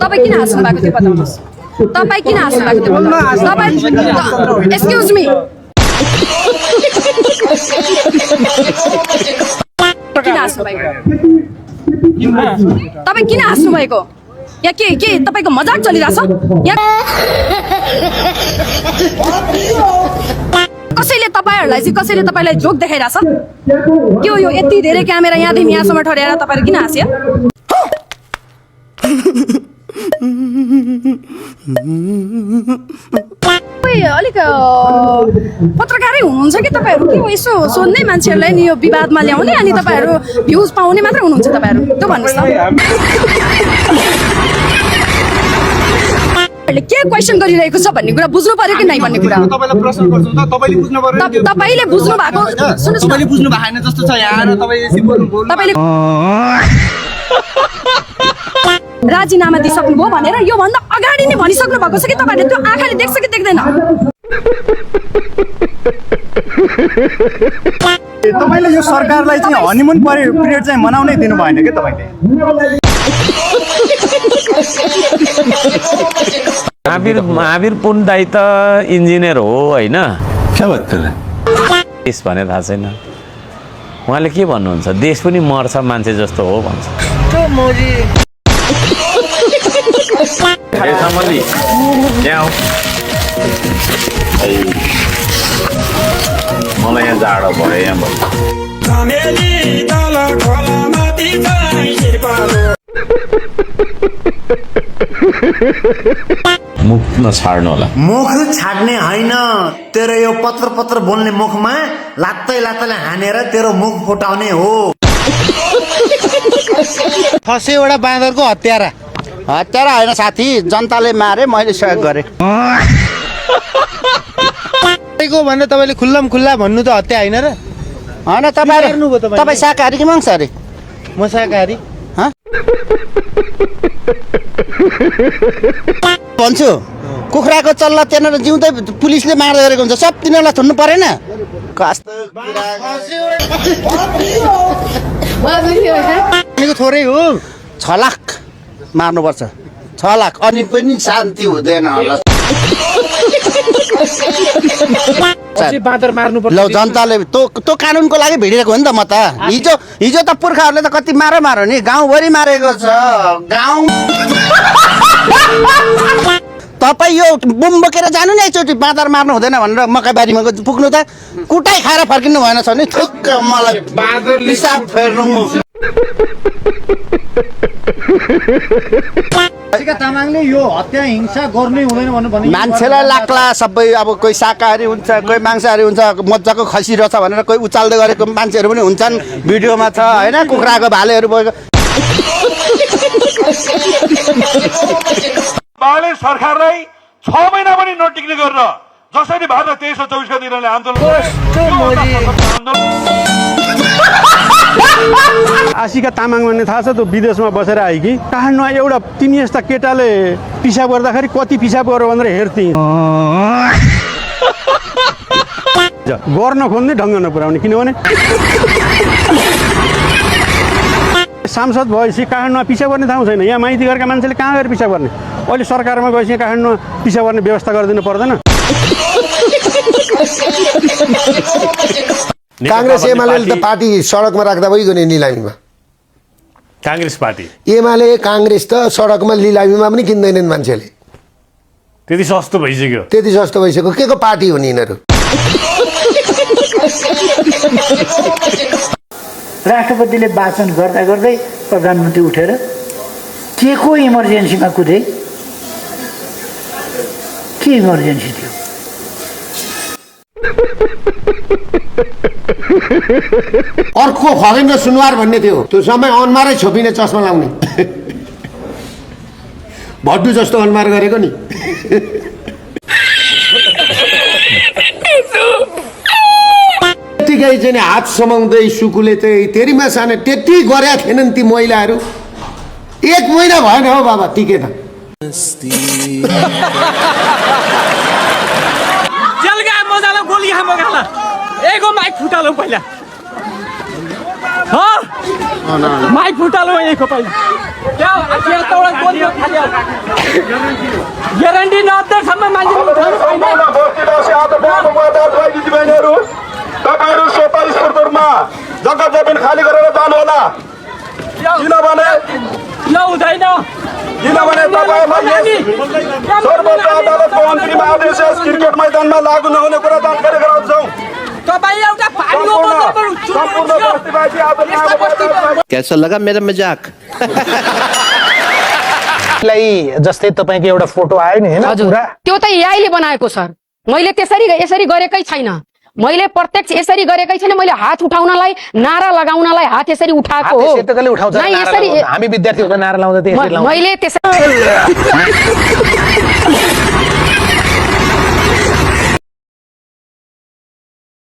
तपाईँ किन हाँस्नु भएको त्यो बताउनुहोस् तपाईँ किन हाँस्नु भएको त्यो तपाईँ एक्सक्युज मी किन हाँस्नु भएको तपाईँ किन हाँस्नु भएको यहाँ के तपाईँको मजाक चलिरहेछ कसैले तपाईँहरूलाई चाहिँ कसैले तपाईँलाई जोक देखाइरहेछ के हो यो यति धेरै क्यामेरा यहाँदेखि यहाँसम्म ठड्याएर तपाईँहरू किन हाँस्यो अलिक पत्रकारै हुनुहुन्छ कि तपाईँहरू के हो यसो सोध्ने मान्छेहरूलाई नि यो विवादमा ल्याउने अनि तपाईँहरू भ्युज पाउने मात्र हुनुहुन्छ तपाईँहरू त्यो भन्नुहोस् न के क्वेसन गरिरहेको छ भन्ने कुरा बुझ्नु पर्यो कि नै भन्ने कुरा तपाईलाई प्रश्न गर्छु त तपाईले बुझ्नु पर्यो तपाईले बुझ्नु भएको सुन्नुस् तपाईले बुझ्नु भएको हैन जस्तो छ यहाँ र तपाईले यसै बोल्नु तपाईले राजीनामा दिइसक्नुभयो भनेर यो भन्दा अगाडि नै भनिसक्नु भएको छ कि तपाईले त्यो आँखाले देख्छ कि देख्दैन तपाईले यो सरकारलाई चाहिँ हनीमुन पिरियड चाहिँ मनाउनै दिनु भएन के तपाईले महावीर पुन दाइ त इन्जिनियर हो हैन क्या बात कर रहे देश भने थाहा छैन उहाँले के भन्नुहुन्छ देश पनि मर्छ मान्छे जस्तो हो भन्छ मलाई यहाँ जाडो भयो यहाँ मुख नछाड्नु होला मुख छाड्ने होइन तेरो यो पत्र बोल्ने मुखमा लात्तैले हानेर तेरो मुख फुटाउने हो फसे एउटा बाँदरको हत्यारा होइन साथी जनताले मारे मैले सहयोग गरेँ भने तपाईँले खुल्लम खुल्ला भन्नु त हत्या होइन र होइन तपाईँ शाकाहारी कि मांसाहारी म शाकाहारी भन्छु कुखुराको चल्ला त्यहाँनिर जिउँदै पुलिसले मार्दै गरेको हुन्छ सब तिनीहरूलाई थुन्नु परेन थोरै हो 6 लाख मार्नुपर्छ 6 लाख अनि पनि शान्ति हुँदैन होला ल जनताले त्यो कानुनको लागि भिडिरहेको हो नि त म त हिजो त पुर्खाहरूले त कति मारो नि गाउँभरि मारेको छ गाउँ तपाईँ यो बुम बोकेर जानु नि एकचोटि बाँदर मार्नु हुँदैन भनेर मकैबारीमा पुग्नु त कुटाइ खाएर फर्किनु भएन छ नि ठुक्क मलाई बाँदर हिसाब फेर्नु तामाङले यो हत्या हिंसा गर्नै हुँदैन भन्नु मान्छेलाई लाग्ला सबै अब कोही शाकाहारी हुन्छ कोही मांसाहारी हुन्छ मजाको खसी रहेछ भनेर कोही उचाल्दै गरेको मान्छेहरू पनि हुन्छन् भिडियोमा छ हैन कुखुराको भालेहरू बोकेको बाले सरकारलाई 6 महिना पनि नटिक्ने गरेर जसरी भाद्र 23 र 24 का दिनले आन्दोलन आशिका तामाङ भन्ने थाहा छ त्यो विदेशमा बसेर आयो कि काठमाडौँमा एउटा तिमी यस्ता केटाले पिसाब गर्दाखेरि कति पिसाब गर्यो भनेर हेर्थे गर्न खोज्ने ढङ्ग नपुर्याउने किनभने सांसद भएपछि काठमाडौँमा पिसाब गर्ने ठाउँ छैन यहाँ माइती गरेका मान्छेले कहाँ गएर पिसाब गर्ने अहिले सरकारमा गएपछि काठमाडौँमा पिसाब गर्ने व्यवस्था गरिदिनु पर्दैन कांग्रेस एमाले त पार्टी सडकमा राख्दा भइगयो नि निलामीमा कांग्रेस पार्टी एमाले कांग्रेस त सडकमा लिलामीमा पनि किन्दैनन् मान्छेले त्यति सस्तो भइसक्यो के को पार्टी हो नि यिनीहरू राष्ट्रपतिले वाचन गर्दा गर्दै प्रधानमन्त्री उठेर के को इमर्जेन्सीमा कुदे के इमर्जेन्सी थियो अर्को खगेन्द्र सुनवार भन्ने थियो त्यो समय अनुहारै छोपिने चस्मा लाउने भड्डु जस्तो अनुहार गरेको नि त्यतिकै चाहिँ हात समाउँदै सुकुले चाहिँ तेरीमा सानो त्यति गरेका थिएनन् ती महिलाहरू 1 महिना भएन हो बाबा टिकेन गोली खाम एगो माइक फुटालौ पहिला माइक फुटालो यहीँको पहिला ग्यारेन्टी नअत्तरसम्म मान्छे तपाईँहरू 27 फुटमा जग्गा जमिन खाली गरेर जानु होला किनभने तपाईँहरूलाई सर्वोच्च अदालतको अन्तरिम आदेश क्रिकेट मैदानमा लागू नहुने कुरा जानकारी गराउँछौँ। कैसा लगा मेरा मजाक जस्तै तपाईँको एउटा फोटो आयो नि होइन पुरा त्यो त एआईले बनाएको सर। मैले यसरी गरेकै छैन। मैले प्रत्यक्ष यसरी गरेकै छैन। मैले हात उठाउनलाई नारा लगाउनलाई हात यसरी उठाएको हो। त्यसैले उठाउँछ नै यसरी हामी विद्यार्थीहरुको नारा लाउँदा त यसरी लाउँछ मैले त्यसरी